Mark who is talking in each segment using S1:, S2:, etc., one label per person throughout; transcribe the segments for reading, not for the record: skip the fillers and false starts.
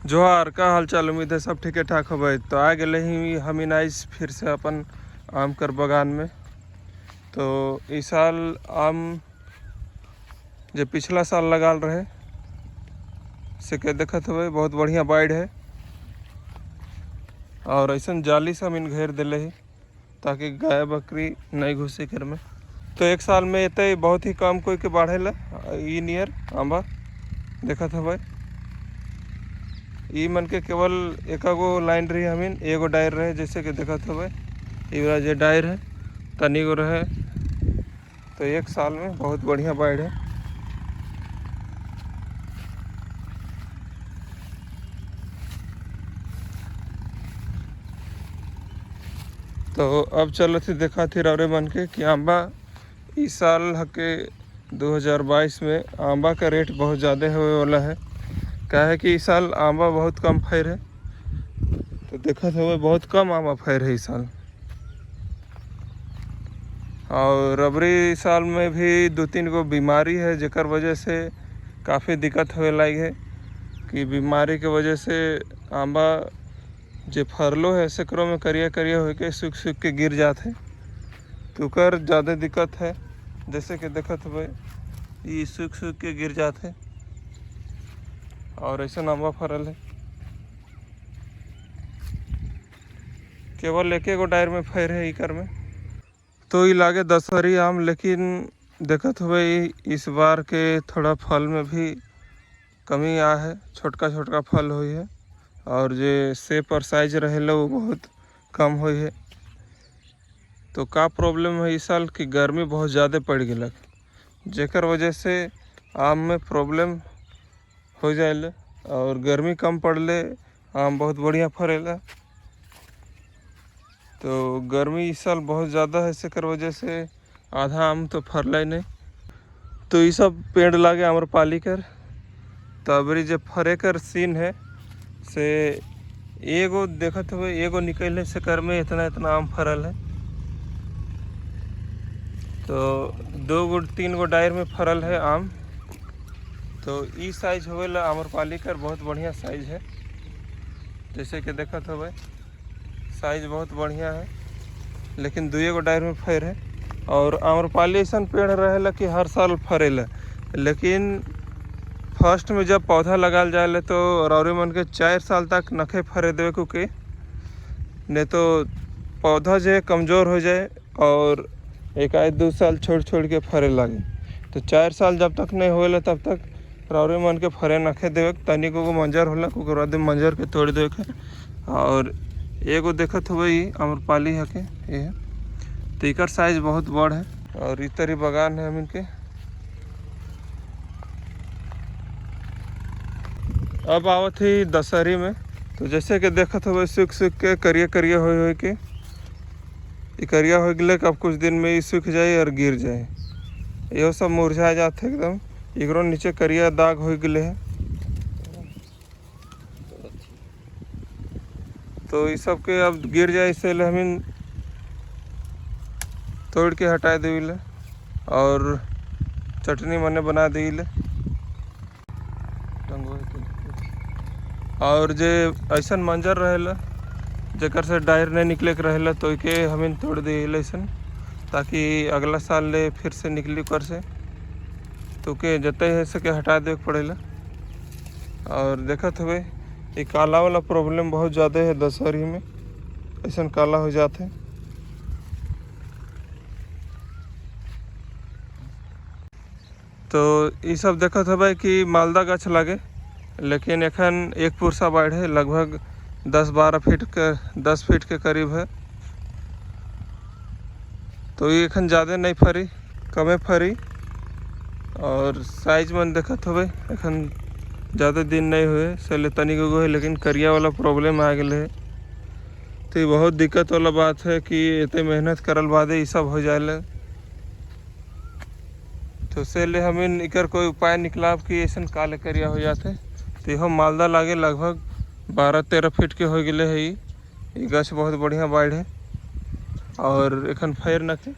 S1: जोहार का हाल चाल। उम्मीद है सब ठीक ठाक होबे। तो आ गए ही हम आइस फिर से अपन आम कर बगान में। तो इस साल आम जो पिछला साल लगाल रहे से के देखत हुए बहुत बढ़िया बाढ़ है और ऐसा जाली से हम घेर दिले ही ताकि गाय बकरी नहीं घुसे घर में। तो एक साल में इतने बहुत ही कम कोई के बढ़ेला ई नियर आंबा देखत हुए। ई मन के केवल एक गो लाइन रही हमीन एगो डायर रहे जैसे कि देखत हुए ये जो डायर है तनी गो रहे। तो एक साल में बहुत बढ़िया बाढ़ है। तो अब चलो थी देखा थी रौरे मन के कि आंबा इस साल हके 2022 में आंबा का रेट बहुत ज़्यादा होने वाला है। क्या है कि इस साल आंबा बहुत कम फैर है। तो देखा था बहुत कम आंबा फैर है इस साल। और रबरी साल में भी 2-3 गो बीमारी है जेकर वजह से काफ़ी दिक्कत होने लगी है कि बीमारी के वजह से आंबा जो फरलो है सकरों में करिया करिया होके सूख सूख के गिर जाते। तो कर ज़्यादा दिक्कत है जैसे कि देखत हुए ये सूख सूख के गिर जाते और ऐसा आंबा फरल है। केवल एक गो डायर में फैर है इकर में। तो ये लागे दशहरी आम लेकिन देखत हुए इस बार के थोड़ा फल में भी कमी आ है। छोटका छोटका फल हुई है और जो शेप और साइज रहेला वो बहुत कम हुई है। तो का प्रॉब्लम है इस साल कि गर्मी बहुत ज़्यादा पड़ गई जेकर वजह से आम में प्रॉब्लम हो जाएला और गर्मी कम पड़ले आम बहुत बढ़िया फरेला। तो गर्मी इस साल बहुत ज़्यादा है इसकर वजह से आधा आम तो फरला ही नहीं। तो ये सब पेड़ लागे आम्रपाली कर। तो अबरी जब फरे कर सीन है से एगो देखत हुए एगो निकले से कर में इतना इतना आम फरल है। तो 2-3 गो डायर में फरल है आम। तो ई साइज होवेला आम्रपाली कर बहुत बढ़िया साइज है जैसे कि देखत हुए साइज बहुत बढ़िया है लेकिन 2 गो डायर में फैर है। और आम्रपाली ऐसा पेड़ रहेला कि हर साल फरेला लेकिन फर्स्ट में जब पौधा लगाल जाए तो रौरे मन के 4 साल तक नखे फरे देवे क्योंकि नहीं तो पौधा जो है कमज़ोर हो जाए और 1-2 साल छोड़ छोड़ के फरे लगे। तो 4 साल जब तक नहीं होएला तब तक रौरे मन के फरे नखे देवे तनी को मंजर होला ओकर बाद मंजर के तोड़ देवे के। और एगो देखत हुए आम्रपाली है के ये तो इकर साइज बहुत बड़ है और इस तरी बगान है हम के। अब आवत ही दशहरी में तो जैसे कि देखत हुए सूख सूख के करिया करिया हो के ये करिया हो गए अब कुछ दिन में ये सूख जाए और गिर जाए ये सब मुरझा जाते एकदम। एकरो नीचे करिया दाग हो गए है। तो ये सब के अब गिर जाए इसलिए हम तोड़ के हटा देविले और चटनी मने बना देविले। और जे ऐसा मंजर रहेला जेकर से डायर नहीं निकले के रहेला तो के हमें तोड़ देविले ऐसा ताकि अगला साल ले फिर से निकली कर से। तो के जते है सके हटा दे पड़ेला। और देखत हुए ये काला वाला प्रॉब्लम बहुत ज़्यादा है दशहरी में ऐसा काला हो जाते। तो ये सब देखत है कि मालदा गाछ लगे लेकिन एखन एक पुरसा बाढ़ है लगभग 10 फीट के करीब है। तो ये एखन ज़्यादा नहीं फरी कमे फरी और साइज में देखत हुए एखन ज़्यादा दिन नहीं हुए सले तनिक गो है लेकिन करिया वाला प्रॉब्लम आ गए है। तो ये बहुत दिक्कत वाला बात है कि इतने मेहनत करल बादे ये सब हो जाए। तो से ले हमें इकर कोई उपाय निकला कि ऐसा काले करिया हो जाते। तो यह मालदा लागे लगभग 12-13 फीट के हो गए है। ये गाछ बहुत बढ़िया बाढ़ है और एखन फैर नखे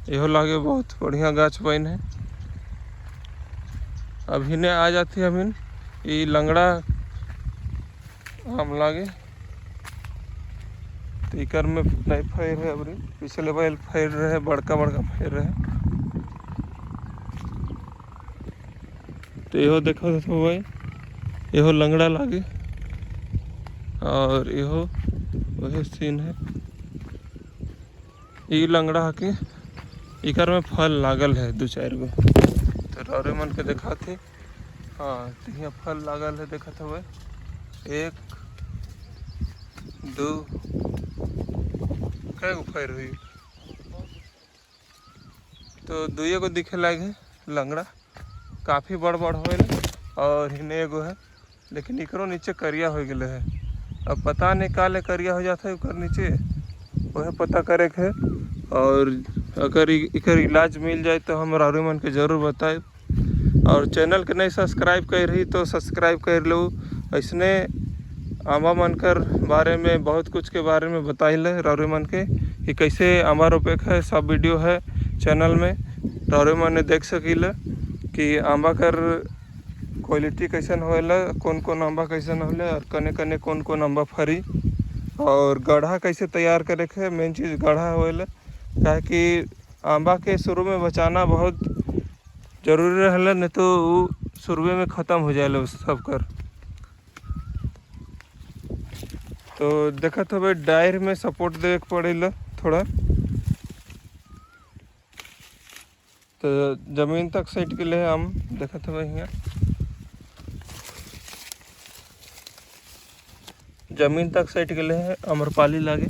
S1: यहो लागे बहुत बढ़िया गाछ बन है। अभी ने आ जाती हमीन ये लंगड़ा आम लागे। तो इकर में नहीं फैर है अबरी, पिछले बार फैर रहे, बड़का बड़का फैर रहे। तो यो देखो तो भाई, यो लंगड़ा लागे और यो वही सीन है। ये लंगड़ा हके इकर में फल लागल है 2-4 गो। तो रौरे मन के देखा थे। हाँ, तो यहाँ फल लागल है, देखा था भाई 1 2 कै गो फैर हुई। तो 2 गो दिखे लागे लंगड़ा, काफ़ी बड़ बड़ हो गए। और हिने एगो है, लेकिन इकरो नीचे करिया हो गए है। अब पता नहीं काले करिया हो जाता है उकर नीचे, वह पता करे के है। और अगर इकर इलाज मिल जाए तो हम रौरे मन के जरूर बताए। और चैनल के नहीं सब्सक्राइब कर रही तो सब्सक्राइब कर लो। ऐसने आमा मन कर बारे में बहुत कुछ के बारे में बताइल रौरे मन के कि कैसे आमा रोपे है। सब वीडियो है चैनल में, रौरे मन ने देख सकीला कि आंबा कर क्वालिटी कैसन होएला, कौन कौन आंबा कैसन होले और कने कने कौन कौन आंबा फरी। और गढ़ा कैसे तैयार करे के, मेन चीज़ गढ़ा होएला। काहे कि आंबा के शुरू में बचाना बहुत जरूरी रहला, नहीं तो वो शुरू में ख़त्म हो जाएगा उस सब कर। तो देखा तो भाई डायर में सपोर्ट दे के पड़ेला थोड़ा। तो ज़मीन तक सेट के लिए हम देखा था भाई, यहाँ ज़मीन तक सेट के लिए अमरपाली लागे।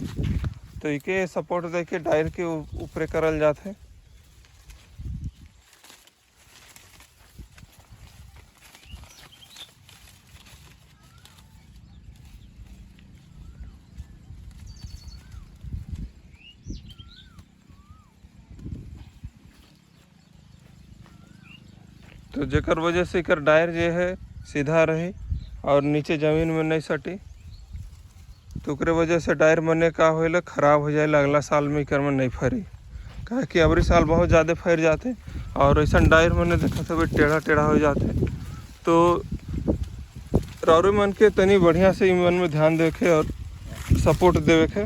S1: तो इके सपोर्ट दे के डायर के ऊपर करल जाते है। तो जेकर वजह से इकर डायर जो है सीधा रही और नीचे ज़मीन में नहीं सटी। तो ओकरे वजह से डायर मने का होएला ख़राब हो जाए, अगला साल में इकर में नहीं फरी। काहे कि अबरी साल बहुत ज़्यादा फैर जाते और ऐसा डायर मने देखा था टेढ़ा टेढ़ा हो जाते। तो रौरे मन के तनी बढ़िया से मन में ध्यान देखे और सपोर्ट देवे के।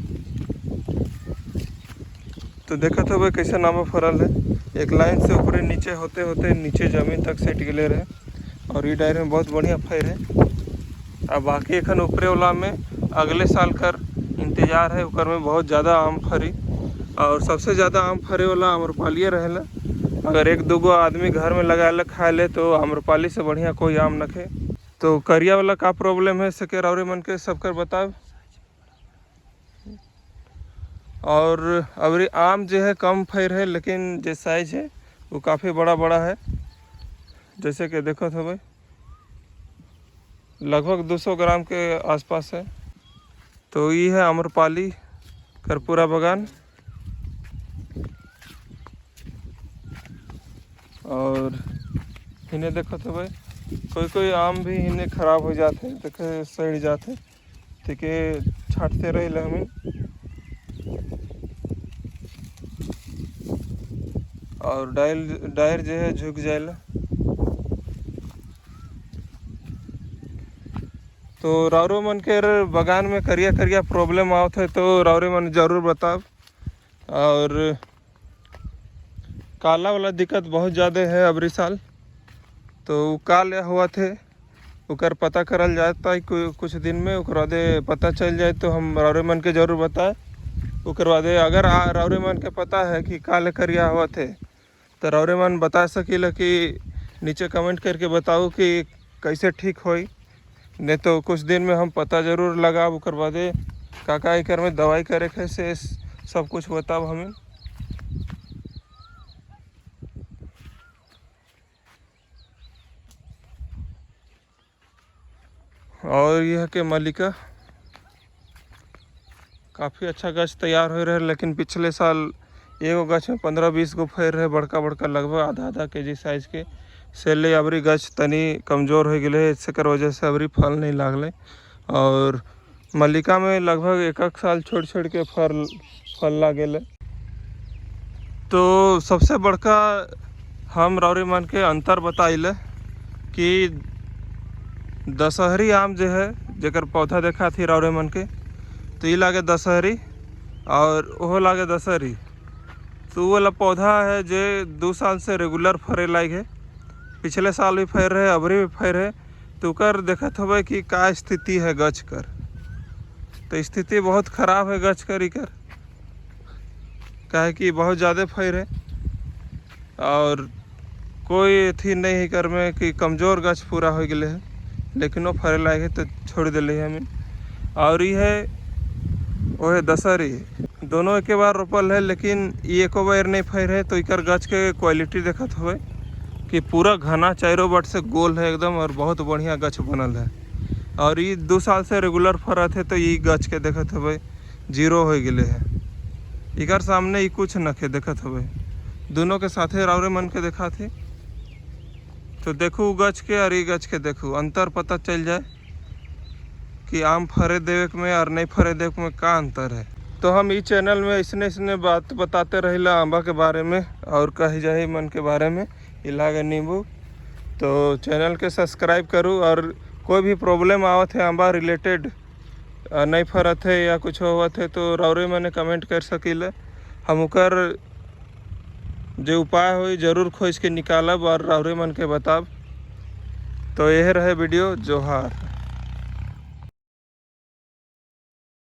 S1: तो देखा था भाई कैसे नामा फरल है, एक लाइन से ऊपर नीचे होते होते नीचे ज़मीन तक सेट गए रहे। और ये डायर में बहुत बढ़िया फैर है। अब बाकी एखन ऊपरे वाला में अगले साल कर इंतज़ार है, उकर में बहुत ज़्यादा आम फरी। और सबसे ज़्यादा आम फरे वाला आम्रपाली रहेला। अगर 1-2 गो आदमी घर में लगा खा ले तो आम्रपाली से बढ़िया कोई आम न खे। तो करिया वाला का प्रॉब्लम है सके रौरे मन के सबकर बताओ। और अबरी आम जो है कम फैर है, लेकिन जो साइज है वो काफ़ी बड़ा बड़ा है। जैसे कि देखो तो भाई लगभग 200 ग्राम के आसपास है। तो ये है आम्रपाली कर पूरा बगान। और इन्हें देखो तो भाई कोई कोई आम भी इन्हें ख़राब हो जाते, देखे सड़ जाते, ठीक है छाटते रहे हमें। और डायर जो है झुक जाएला। तो रौरे मन के बगान में करिया करिया प्रॉब्लम आवत है तो रौरे मन जरूर बताओ। और काला वाला दिक्कत बहुत ज़्यादा है अबरी साल। तो काल हुआ थे उकर पता करल जाता है कुछ दिन में, उकर बाद पता चल जाए तो हम रौरे मन के जरूर बताए। उकर बाद अगर रौरे मन के पता है कि काले करिया हुआ थे तो रौरे मन बता सकीला कि नीचे कमेंट करके बताओ कि कैसे ठीक होई। नहीं तो कुछ दिन में हम पता ज़रूर लगाब, उकर बाद का एकर में दवाई करे के से सब कुछ बताओ हमें। और यह के मल्लिका काफ़ी अच्छा गछ तैयार हो रहे, लेकिन पिछले साल एगो गछ में 15-20 गो फैर रहे, बड़का बड़का लगभग आधा केजी साइज के। से ले अबरी गछ तनी कमज़ोर हो गए, इसकर वजह से अबरी फल नहीं लागले। और मल्लिका में लगभग 1 साल छोड़ छोड़ के फल लागेले। तो सबसे बड़का हम रौरे मन के अंतर बताइले कि दशहरी आम जो है जेकर पौधा देखा थी रौरे मन के, तो ये लागे दशहरी और वो लागे दशहरी। तो वो वाला पौधा है जो 2 साल से रेगुलर फरे लायक है, पिछले साल भी फैर रहे, अबरी भी फैर है। तो कर देखत होवे कि का स्थिति है गच कर। तो स्थिति बहुत ख़राब है गच कर इकर, काहे कि बहुत ज़्यादा फैर है और कोई थी नहीं है कर में कि कमज़ोर गच पूरा हो गए है, लेकिन वो फरे लायक है तो छोड़ दिले है हमें। और ये है वो है दशहरी, दोनों एक बार रोपल है, लेकिन ये एको बार नहीं फैर है। तो इकर गच के क्वालिटी देखत हुए कि पूरा घना चारों बट से गोल है एकदम, और बहुत बढ़िया गच बनल है। और ये 2 साल से रेगुलर फरत है, तो ये गच के देखत हुए 0 हो गए है। इकर सामने ये कुछ नखे देखत हुए, दोनों के साथे रावरे मन के देखा थे। तो देखू गच के और ये गच के देखू, अंतर पता चल जाए कि आम फरे देवे में और नहीं फरे देवे में का अंतर है। तो हम इस चैनल में इसने बात बताते रहिला आंबा के बारे में और कही जाए मन के बारे में, इलागे नींबू। तो चैनल के सब्सक्राइब करूँ, और कोई भी प्रॉब्लम आवत है आंबा रिलेटेड, नहीं फरत है या कुछ होवत है, तो रौरे मैंने कमेंट कर सकीले। हम उकर जो उपाय हो जरूर खोज के निकालब और रौरे मन के बताब। तो यह रहे वीडियो। जोहार।